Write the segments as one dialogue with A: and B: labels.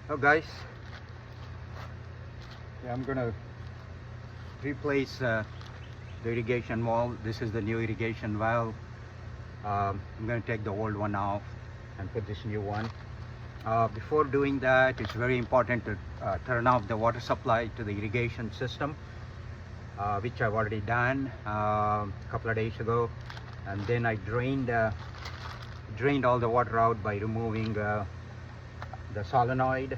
A: Oh guys, yeah, I'm gonna replace the irrigation valve. This is the new irrigation valve. I'm gonna take the old one off and put this new one. Before doing that, it's very important to turn off the water supply to the irrigation system, which I've already done a couple of days ago. And then I drained all the water out by removing the solenoid.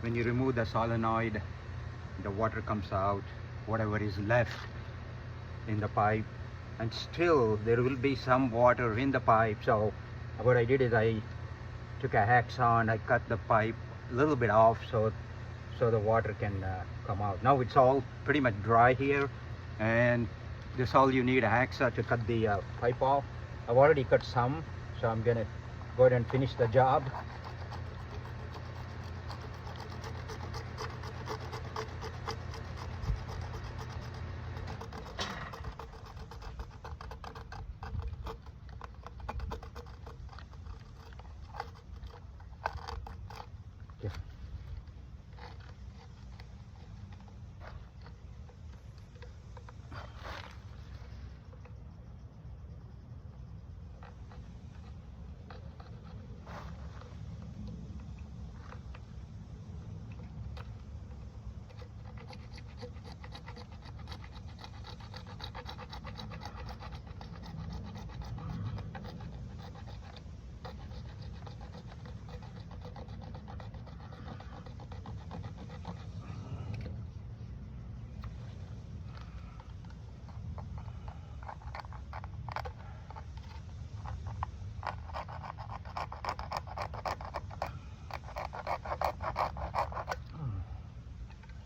A: When you remove the solenoid, the water comes out, whatever is left in the pipe, and still there will be some water in the pipe. So what I did is I took a hacksaw and I cut the pipe a little bit off so the water can come out. Now it's all pretty much dry here, and this all you need, a hacksaw to cut the pipe off. I've already cut some, so I'm gonna go ahead and finish the job. Okay.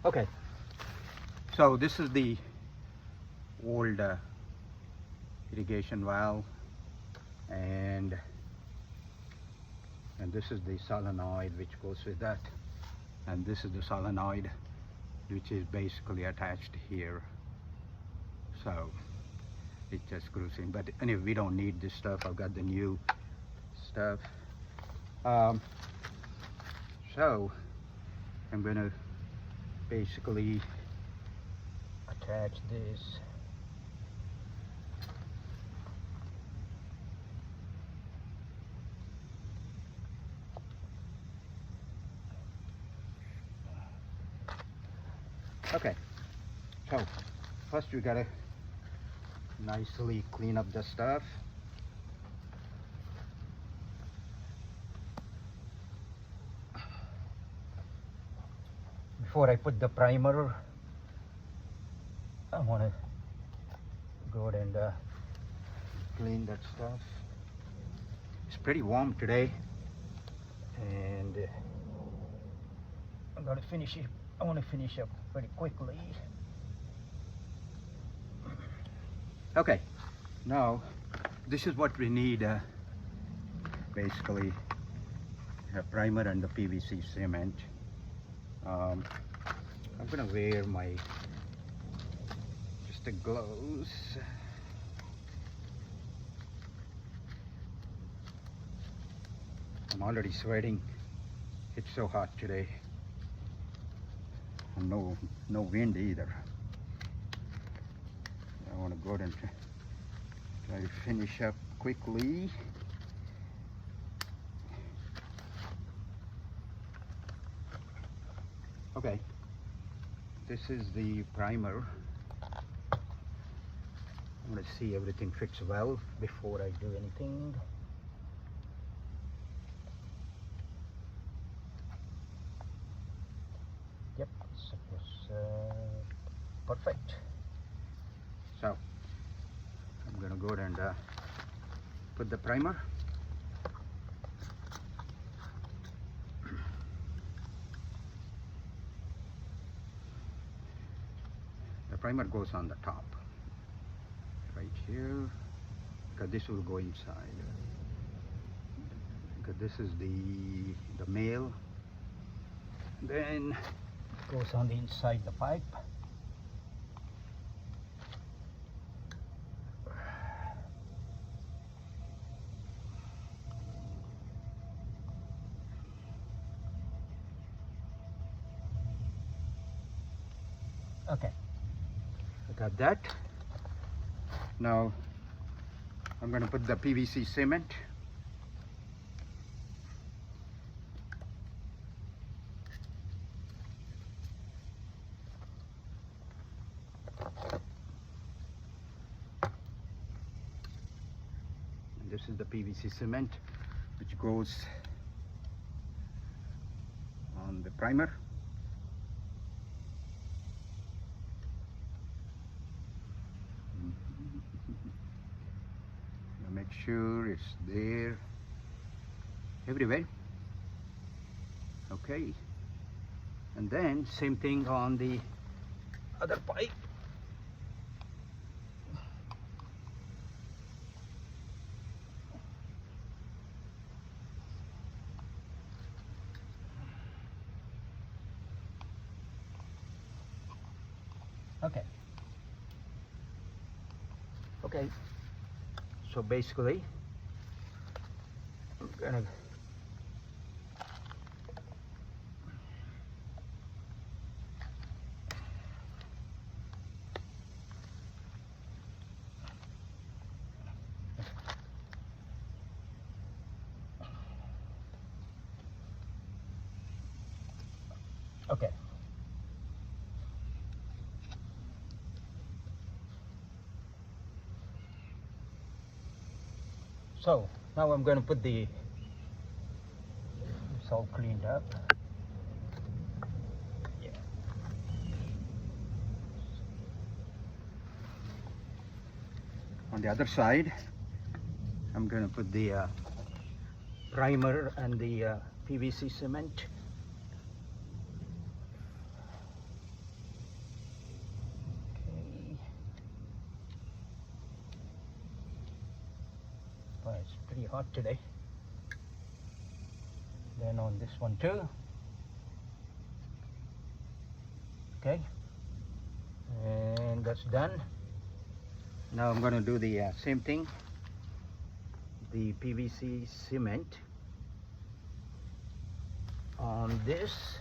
A: Okay, so this is the old irrigation valve, and this is the solenoid which goes with that, and this is the solenoid which is basically attached here. So it just screws in, but anyway, we don't need this stuff. I've got the new stuff. So I'm gonna basically attach this. Okay, so first we gotta nicely clean up the stuff. Before I put the primer, I want to go ahead and clean that stuff. It's pretty warm today, and I'm gonna finish it. I want to finish up pretty quickly. Okay, now this is what we need. Basically, a primer and the PVC cement. I'm gonna wear my just the gloves. I'm already sweating. It's so hot today, and no wind either. I want to go ahead and try to finish up quickly. Okay, this is the primer. I want to see everything fits well before I do anything. Yep, it was perfect. So I'm gonna go ahead and put the primer. The primer goes on the top, right here, because this will go inside. Because this is the male. Then it goes on the inside the pipe. Okay, I got that. Now I'm going to put the PVC cement. And this is the PVC cement which goes on the primer. Now make sure it's there everywhere. Okay, and then same thing on the other pipe. Okay. Okay. So basically, I'm gonna okay. So now I'm going to put it's all cleaned up. Yeah. On the other side, I'm going to put the primer and the PVC cement. It's pretty hot today. Then on this one too. Okay, and that's done. Now I'm going to do the same thing, the PVC cement on this.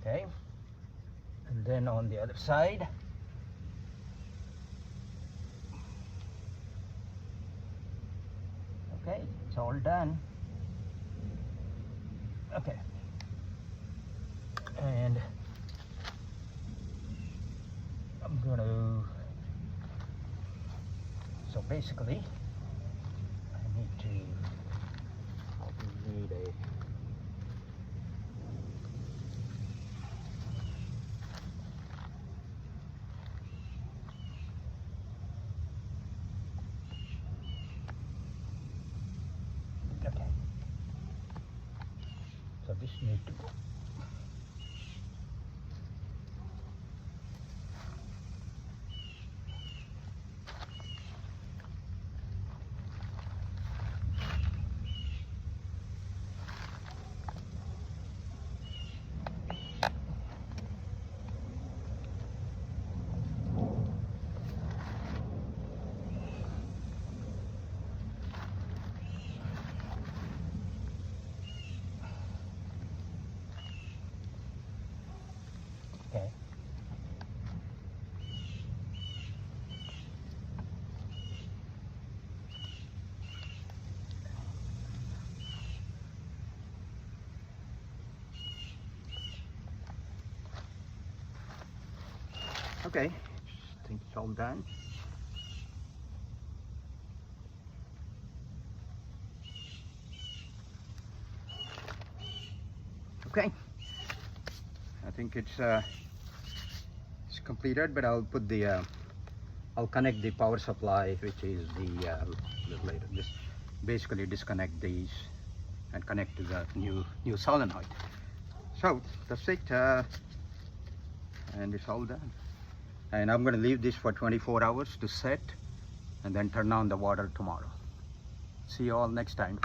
A: Okay, and then on the other side. Okay, it's all done. Okay, and I'm gonna, so basically I need a okay, so this need to go. Okay. Okay, I think it's all done. Okay, I think it's completed, but I'll put the I'll connect the power supply, which is the little later. Just basically disconnect these and connect to the new solenoid. So that's it, and it's all done. And I'm going to leave this for 24 hours to set, and then turn on the water tomorrow. See you all next time.